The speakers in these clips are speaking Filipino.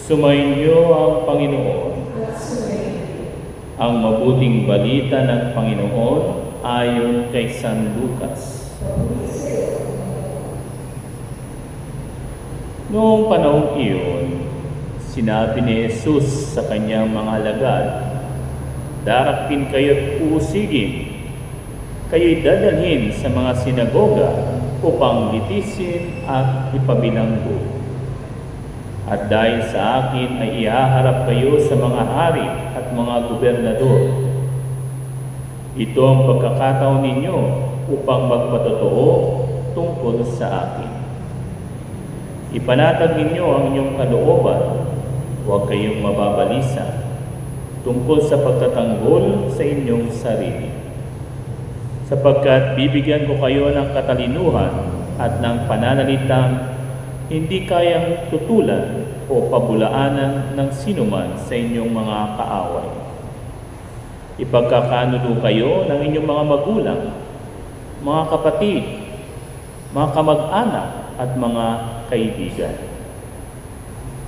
Sumainyo ang Panginoon. Ang mabuting balita ng Panginoon ayon kay San Lucas. Noong panahong iyon, sinabi ni Jesus sa kanyang mga alagad, "Darapin kayo't uusigin. Kayo'y dadalhin sa mga sinagoga upang litisin at ipabilanggo. At dahil sa akin ay ihaharap kayo sa mga hari at mga gobernador. Ito ang pagkakataon ninyo upang magpatotoo tungkol sa akin. Ipanatag ninyo ang inyong kalooban, huwag kayong mababalisa tungkol sa pagtatanggol sa inyong sarili. Sapagkat bibigyan ko kayo ng katalinuhan at ng pananalitang hindi kayang tutulan o pabulaanan ng sinuman sa inyong mga kaaway. Ipagkakanulo kayo ng inyong mga magulang, mga kapatid, mga kamag-anak at mga kaibigan.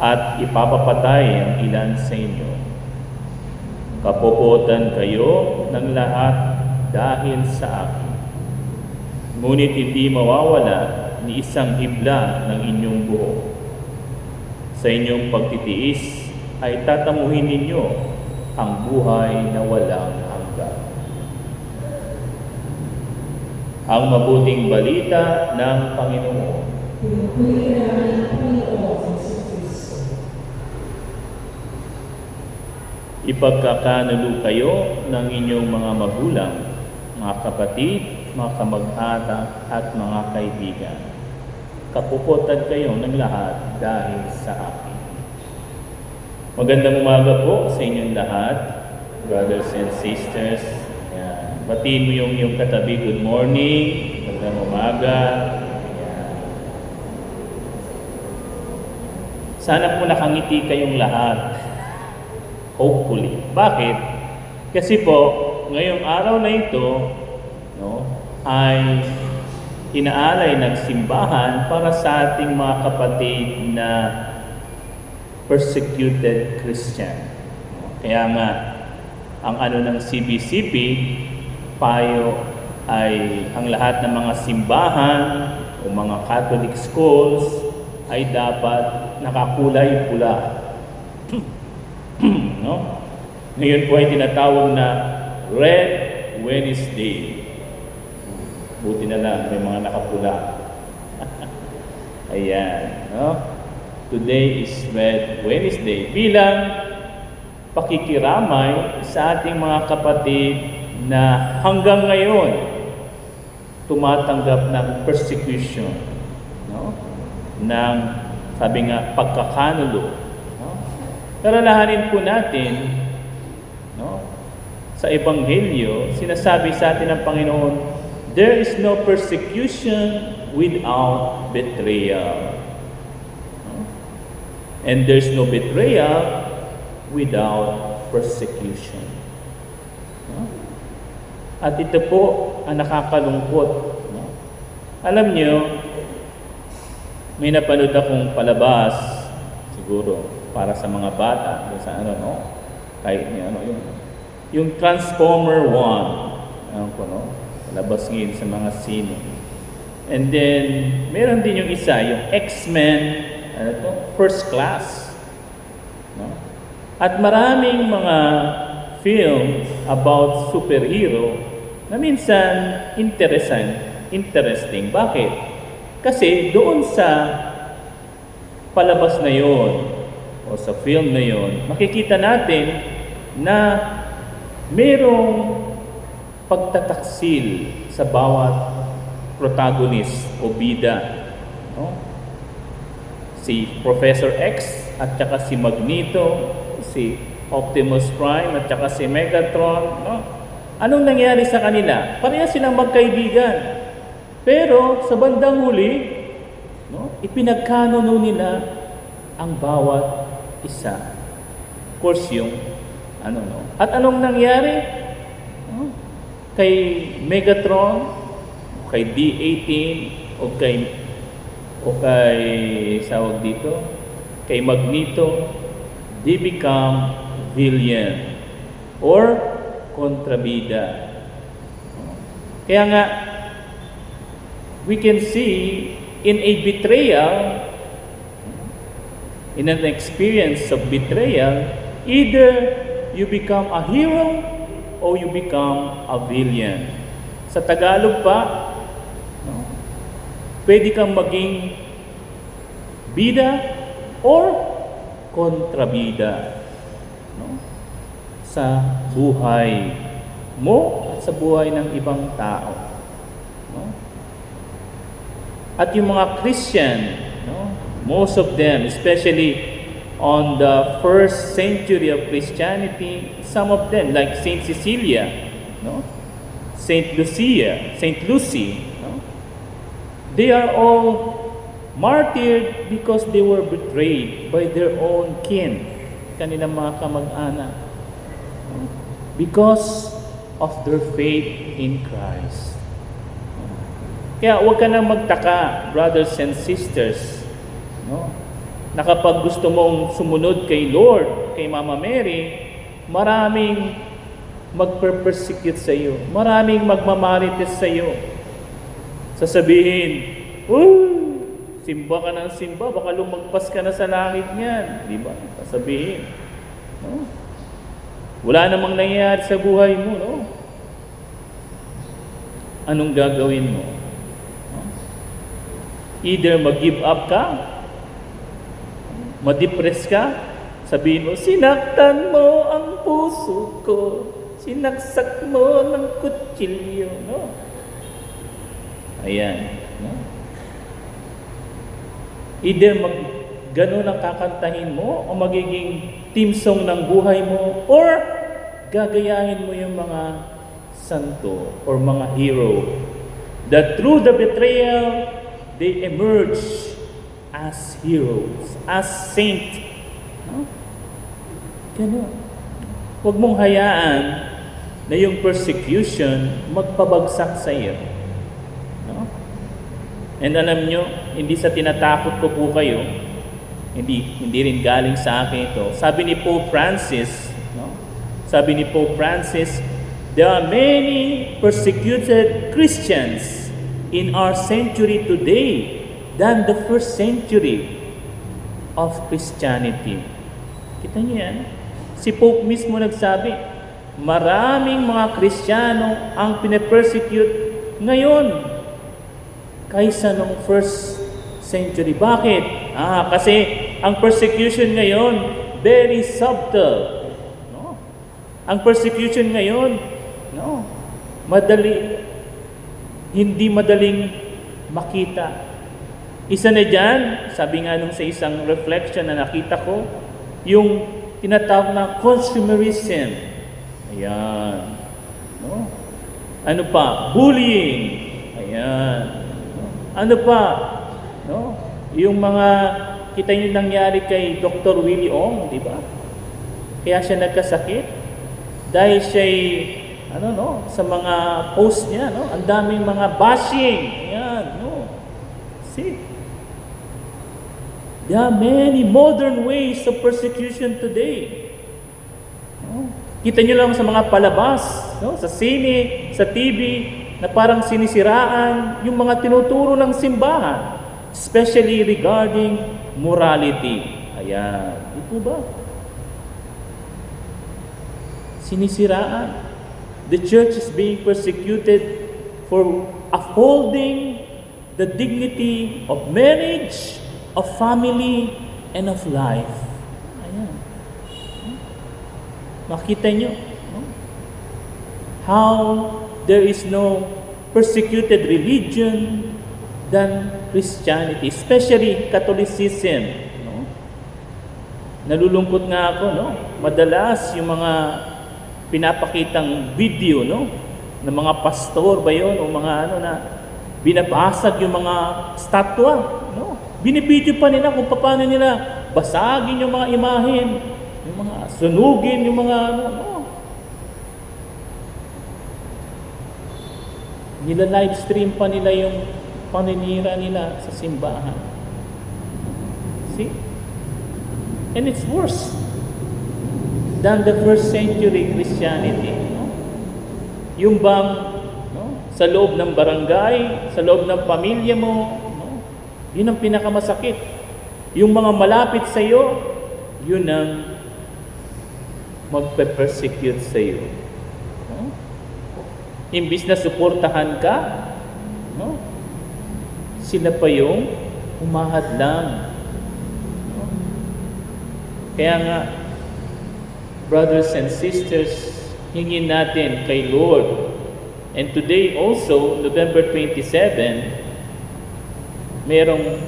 At ipapapatay ang ilan sa inyo. Kapopotan kayo ng lahat dahil sa akin. Ngunit hindi mawawala ni isang hibla ng inyong buhok. Sa inyong pagtitiis ay tatamuhin ninyo ang buhay na walang hanggan." Ang mabuting balita ng Panginoon. Ipagkakanulo kayo ng inyong mga magulang, mga kapatid, mga kamag-anak at mga kaibigan. Kapuputan kayo ng lahat dahil sa akin. Magandang umaga po sa inyong lahat, brothers and sisters. Ayan. Batiin mo yung iyong katabi, good morning, magandang umaga. Ayan. Sana po nakangiti kayong lahat. Hopefully. Bakit? Kasi po, ngayong araw na ito, ay inaalay ng simbahan para sa ating mga kapatid na persecuted Christian. Kaya nga, ang ano ng CBCP, payo ay ang lahat ng mga simbahan o mga Catholic schools ay dapat nakakulay pula. No? Ngayon po ay tinatawag na Red Wednesday. Buti na lang, may mga nakapula. Ayan. No? Today is Red Wednesday. Bilang pakikiramay sa ating mga kapatid na hanggang ngayon tumatanggap ng persecution. No? Ng, sabi nga, pagkakanulo. No? Karalahanin po natin, no? Sa Ebanghelyo, sinasabi sa atin ng Panginoon, there is no persecution without betrayal. And there's no betrayal without persecution. At ito po ang nakakalungkot. Alam niyo, may napanood akong palabas, siguro, para sa mga bata, sa ano, no? Kahit ano, yung Transformer 1, ano po, no? Labas ngayon sa mga sino. And then, meron din yung isa, yung X-Men, ano to? First Class. No? At maraming mga film about superhero na minsan interesting. Bakit? Kasi doon sa palabas na yon o sa film na yon, makikita natin na merong pagtataksil sa bawat protagonist o bida. No? Si Professor X at saka si Magneto, si Optimus Prime at saka si Megatron. No? Anong nangyari sa kanila? Pareha silang magkaibigan. Pero sa bandang huli, no, ipinagkanono nila ang bawat isa. Of course, yung ano, no? At anong nangyari? No? Kay Megatron, kay D-18, o kay sawag dito, kay Magneto, they become villain or kontrabida. Kaya nga, we can see in a betrayal, in an experience of betrayal, either you become a hero or you become a villain. Sa Tagalog pa, no, pwede kang maging bida or kontrabida, no, sa buhay mo at sa buhay ng ibang tao. No? At yung mga Christian, no, most of them, especially on the first century of Christianity, some of them, like Saint Cecilia, no, Saint Lucy, no, they are all martyred because they were betrayed by their own kin, kanilang mga kamag-anak, no, because of their faith in Christ. Kaya huwag ka nang magtaka, brothers and sisters, no, na kapag gusto mong sumunod kay Lord, kay Mama Mary, maraming magper-persecute sa iyo, maraming magmamarites sa iyo. Sasabihin, simba ka ng simba, baka lumagpas ka na sa langit niyan. Di ba? Sasabihin, no? Wala namang nangyayari sa buhay mo, no? Anong gagawin mo? No? Either mag-give up ka, ma-depress ka, sabihin mo, sinaktan mo ang puso ko, sinaksak mo ng kutsilyo, no? Ayan, no? Either ganun ang kakantahin mo o magiging team song ng buhay mo or gagayahin mo yung mga santo or mga hero that through the betrayal they emerge as heroes, as saint. No? Ganun. Huwag mong hayaan na yung persecution magpabagsak sa iyo. No? And alam nyo, hindi sa tinatakot ko po kayo, hindi rin galing sa akin ito. Sabi ni Pope Francis, no? Sabi ni Pope Francis, there are many persecuted Christians in our century today than the first century of Christianity. Kita niyo yan? Si Pope mismo nagsabi, maraming mga Kristiyano ang pinapersecute ngayon kaysa nung first century. Bakit? Kasi ang persecution ngayon, very subtle. No? Ang persecution ngayon, no, hindi madaling makita. Isa na dyan, sabi nga nung sa isang reflection na nakita ko, yung tinatawag na consumerism. Ayan. No? Ano pa? Bullying. Ayan. No? Ano pa? No? Yung mga, kita nyo nangyari kay Dr. Willie Ong, di ba? Kaya siya nagkasakit. Dahil siya'y, sa mga post niya, no? Ang daming mga bashing. Ayan, no? See? There are many modern ways of persecution today. No? Kita nyo lang sa mga palabas, no? Sa sine, sa TV, na parang sinisiraan yung mga tinuturo ng simbahan, especially regarding morality. Ayan. Ito ba? Sinisiraan. The church is being persecuted for upholding the dignity of marriage, of family, and of life. Ayan. Makita nyo, no? How there is no persecuted religion than Christianity, especially Catholicism. No? Nalulungkot nga ako, no? Madalas yung mga pinapakitang video, no, ng mga pastor ba yun o mga na binabasag yung mga statwa, no? Binibidyo pa nila kung paano nila basagin yung mga imahen, yung mga sunugin, yung mga no? Nila-live stream pa nila yung paninira nila sa simbahan. See? And it's worse. than the first century Christianity. No? Yung bang sa loob ng barangay, sa loob ng pamilya mo, yun ang pinakamasakit. Yung mga malapit sa iyo, yun ang magpe-persecute sa iyo. Imbis na suportahan ka, sila pa yung umahadlang. Kaya nga, brothers and sisters, hingin natin kay Lord. And today also, November 27, merong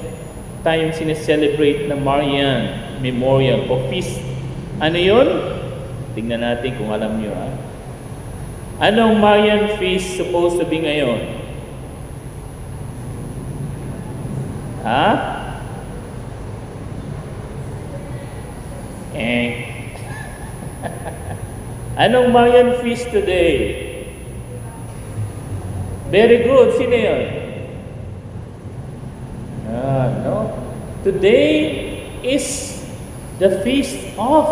tayong sineselebrate na Marian Memorial o Feast. Ano yun? Tingnan natin kung alam nyo. Anong Marian Feast supposed to be ngayon? Anong Marian Feast today? Very good. Sino yun? No. Today is the feast of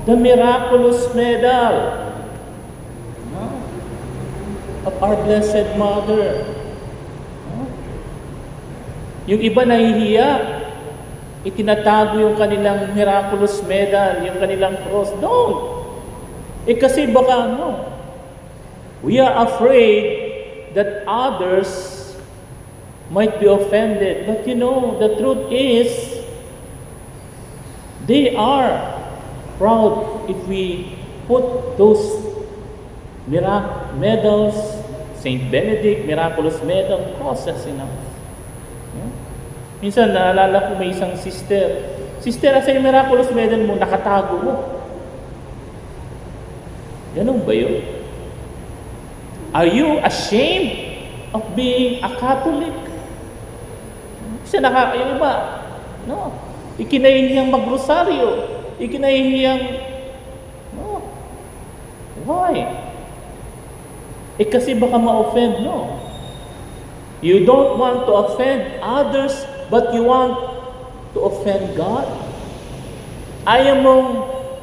the miraculous medal of our Blessed Mother. Yung iba nahihiya, itinatago yung kanilang miraculous medal, yung kanilang cross. Don't! Kasi baka we are afraid that others might be offended. But the truth is, they are proud if we put those medals, Saint Benedict, miraculous medal, crosses in us. Minsan, naalala ko may isang sister. Sister, asa yung miraculous medal mo, nakatago mo. Ganun ba yun? Are you ashamed of being a Catholic? Kasi yung iba, ikinahihiyang magrosaryo, ikinahihiyang, why? Kasi baka ma-offend, You don't want to offend others, but you want to offend God? Ayaw mong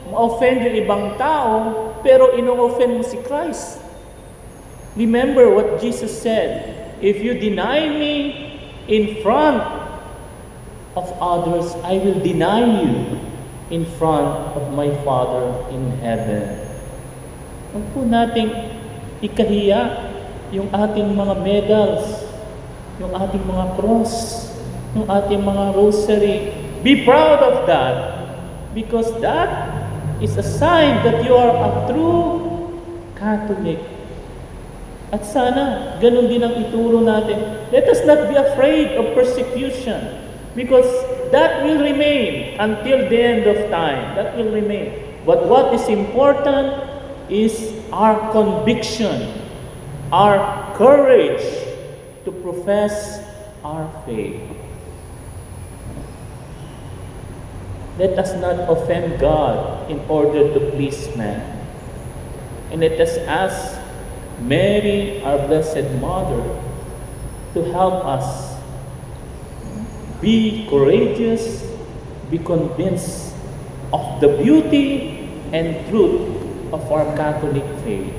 ma-offend yung ibang tao, pero ino-offend mo si Christ. Remember what Jesus said, if you deny me in front of others, I will deny you in front of my Father in heaven. Huwag po nating ikahiya yung ating mga medals, yung ating mga cross, yung ating mga rosary. Be proud of that, because that is a sign that you are a true Catholic. At sana, ganun din ang ituro natin. Let us not be afraid of persecution, because that will remain until the end of time. That will remain. But what is important is our conviction, our courage to profess our faith. Let us not offend God in order to please man. And let us ask Mary, our Blessed Mother, to help us be courageous, be convinced of the beauty and truth of our Catholic faith.